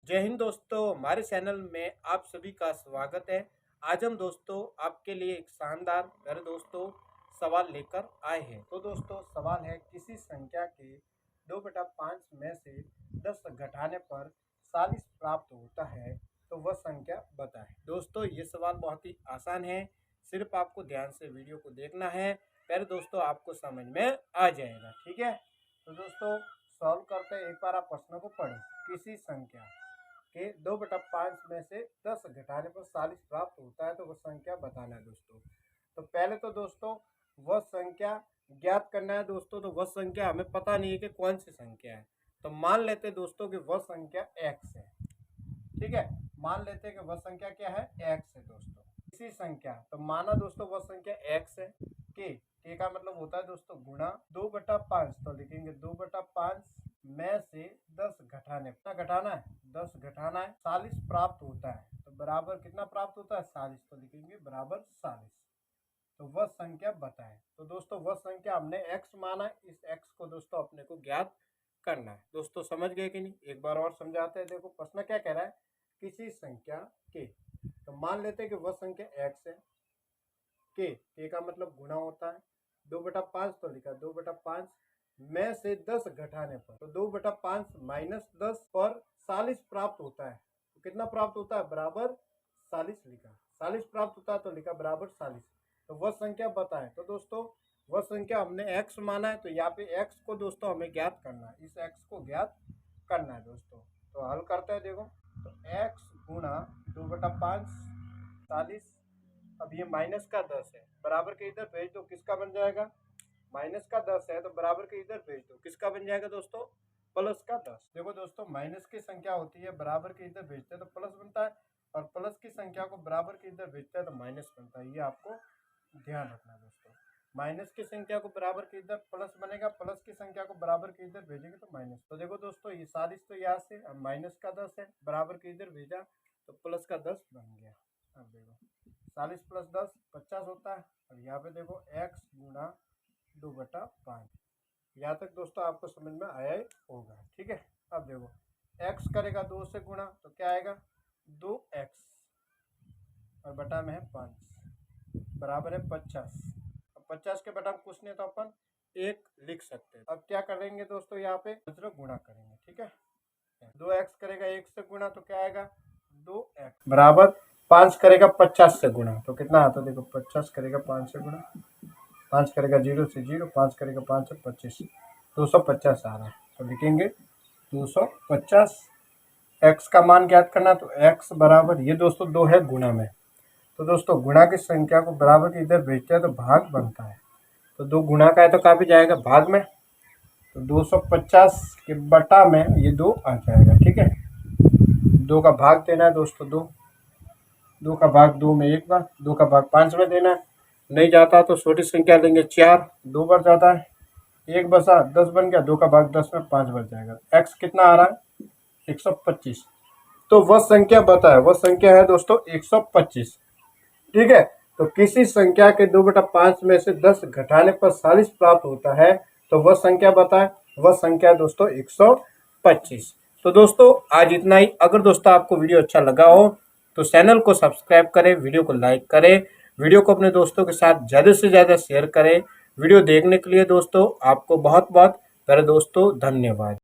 जय हिंद दोस्तों, हमारे चैनल में आप सभी का स्वागत है। आज हम दोस्तों आपके लिए एक शानदार प्यारे दोस्तों सवाल लेकर आए हैं। तो दोस्तों सवाल है, किसी संख्या के 2/5 में से 10 घटाने पर 40 प्राप्त होता है, तो वह संख्या बताएं। दोस्तों ये सवाल बहुत ही आसान है, सिर्फ आपको ध्यान से वीडियो को देखना है। प्यारे दोस्तों आपको समझ में आ जाएगा, ठीक है। तो दोस्तों सॉल्व करते हैं, एक बार आप प्रश्न को पढ़ें। किसी संख्या के 2/5 में से 10 घटाने पर 40 प्राप्त होता है, तो वह संख्या बताना है दोस्तों। तो पहले तो दोस्तों वह संख्या ज्ञात करना है दोस्तों। तो वह संख्या हमें पता नहीं है कि कौन सी संख्या है, तो मान लेते हैं दोस्तों कि वह संख्या x है, ठीक है। मान लेते हैं कि वह संख्या क्या है, x है दोस्तों। इसी संख्या तो माना दोस्तों वह संख्या x है। के का मतलब होता है दोस्तों गुणा 2/5, तो लिखेंगे 2/5 में से 10 घटाने, कितना घटाना है, 10 घटाना है, 40 प्राप्त होता है। तो बराबर कितना प्राप्त होता है, 40, तो लिखेंगे बराबर 40। तो वह संख्या बताएं। तो दोस्तों वह संख्या हमने x माना है, इस x को दोस्तों अपने को ज्ञात करना है। दोस्तों समझ गए कि नहीं, एक बार और समझाते हैं। देखो प्रश्न क्या कह रहा है, किसी संख्या के, तो मान लेते हैं कि वह संख्या x है। के का मतलब गुणा होता है, 2/5 तो लिखा 2/5 में से 10 घटाने पर, तो 2/5 माइनस 10 पर 40 प्राप्त होता है। तो कितना प्राप्त होता है, बराबर 40 लिखा। 40 प्राप्त होता है तो लिखा बराबर 40। तो वह संख्या बताएं। तो दोस्तों वह संख्या हमने x माना है, तो यहाँ पे x को दोस्तों हमें ज्ञात करना है, इस x को ज्ञात करना है दोस्तों। तो हल करते हैं। देखो तो x गुणा 2/5 40, अब ये माइनस का 10 है, बराबर के इधर भेज दो, किसका बन जाएगा, माइनस का 10 है तो बराबर के इधर भेज दो, किसका बन जाएगा दोस्तों, प्लस का 10। देखो दोस्तों माइनस की संख्या होती है, बराबर के इधर भेजते हैं तो प्लस बनता है, और प्लस की संख्या को बराबर के इधर भेजते हैं तो माइनस बनता है। ये आपको ध्यान रखना है दोस्तों। माइनस की संख्या को बराबर के इधर प्लस बनेगा, प्लस की संख्या को बराबर के इधर भेजेंगे तो माइनस। तो देखो दोस्तों ये 40 तो यहाँ से, अब माइनस का 10 है, बराबर के इधर भेजा तो प्लस का 10 बन गया। अब देखो 40 + 10 50 होता है। और यहाँ पे देखो x गुणा 2/5। यहाँ तक दोस्तों आपको समझ में आया ही होगा, ठीक है। अब देखो x करेगा 2 से गुणा तो क्या आएगा, 2x और बटा में है 5, बराबर है 50। अब 50 के बटा में कुछ नहीं तो अपन 1 लिख सकते हैं। अब क्या करेंगे दोस्तों, यहाँ पे गुणा करेंगे, ठीक है। 2x करेगा 1 से गुणा तो क्या आएगा, 2x बराबर 5 करेगा 50 से गुणा तो कितना आता है, देखो 50 करेगा 5 से गुणा, 5 करेगा 0 से 0, 5 करेगा 5 से 25, 250 आ रहा है। तो लिखेंगे 250। x का मान ज्ञात करना, तो x बराबर, ये दोस्तों 2 है गुणा में, तो दोस्तों गुणा की संख्या को बराबर के इधर भेजते हैं तो भाग बनता है। तो 2 गुणा का है तो कहाँ भी जाएगा, भाग में, तो 250 के बटा में ये 2 आ जाएगा, ठीक है। 2 का भाग देना है दोस्तों, 2 का भाग 2 में 1 बार, 2 का भाग 5 में देना है। नहीं जाता तो छोटी संख्या लेंगे 4, 2 बार जाता है, 1 बचा 10 बन गया, 2 का भाग 10 में 5 बच जाएगा। x कितना आ रहा है, 125। तो वह संख्या बताए, वह संख्या है दोस्तों 125, ठीक है। तो किसी संख्या के 2/5 में से 10 घटाने पर 40 प्राप्त होता है, तो वह संख्या बताए, वह संख्या है दोस्तों 125। तो दोस्तों आज इतना ही। अगर दोस्तों आपको वीडियो अच्छा लगा हो तो चैनल को सब्सक्राइब करें, वीडियो को लाइक करें, वीडियो को अपने दोस्तों के साथ ज़्यादा से ज़्यादा शेयर करें। वीडियो देखने के लिए दोस्तों आपको बहुत बहुत प्यारे दोस्तों धन्यवाद।